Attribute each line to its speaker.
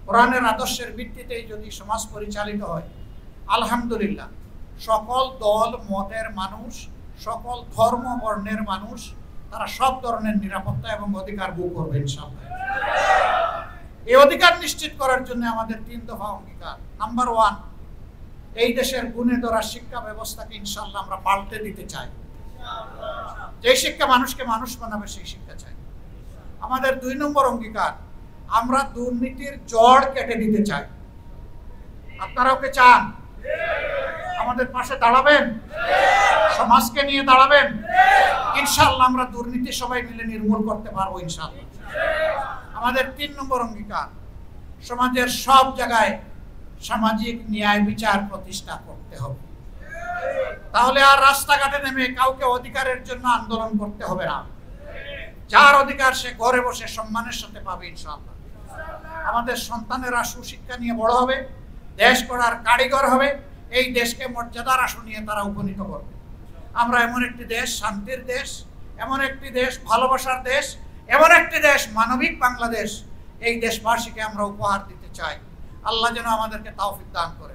Speaker 1: কোরআনের আদর্শের ভিত্তিতেই যদি সমাজ পরিচালিত হয়, আলহামদুলিল্লাহ সকল দল মতের মানুষ, সকল ধর্ম বর্ণের মানুষ তারা সব ধরনের নিরাপত্তা এবং অধিকার ভোগ করবে ইনশাআল্লাহ। এই অধিকার নিশ্চিত করার জন্য আমাদের 3 দফা অঙ্গীকার। নাম্বার 1, এই দেশের গুণে ধরা শিক্ষা ব্যবস্থাকে ইনশাআল্লাহ আমরা পাল্টে দিতে চাই। যে শিক্ষা মানুষকে মানুষ বানাবে সেই শিক্ষা চাই। আমাদের 2 নম্বর অঙ্গীকার, আমরা দুর্নীতির জড় কেটে দিতে চাই। আপনারাও কে চান? আমাদের পাশে দাঁড়াবেন? সমাজকে নিয়ে দাঁড়াবেন? ইনশাআল্লাহ আমরা দুর্নীতি সবাই মিলে নির্মূল করতে পারবো ইনশাআল্লাহ। আমাদের 3 নম্বর অঙ্গীকার, সমাজের সব জায়গায় সামাজিক ন্যায় বিচার প্রতিষ্ঠা করতে হবে। তাহলে আর রাস্তাঘাটে নেমে কাউকে অধিকারের জন্য আন্দোলন করতে হবে না। যার অধিকার সে ঘরে বসে সম্মানের সাথে পাবে ইনশাআল্লাহ। আমাদের সন্তানেরা সুশিক্ষা নিয়ে বড় হবে, দেশ গড়ার কারিগর হবে, এই দেশকে মর্যাদার আসনে তারা উপনীত করবে। আমরা এমন একটি দেশ, শান্তির দেশ, এমন একটি দেশ, ভালোবাসার দেশ, এমন একটি দেশ, মানবিক বাংলাদেশ, এই দেশবাসীকে আমরা উপহার দিতে চাই। আল্লাহ যেন আমাদেরকে তৌফিক দান করে।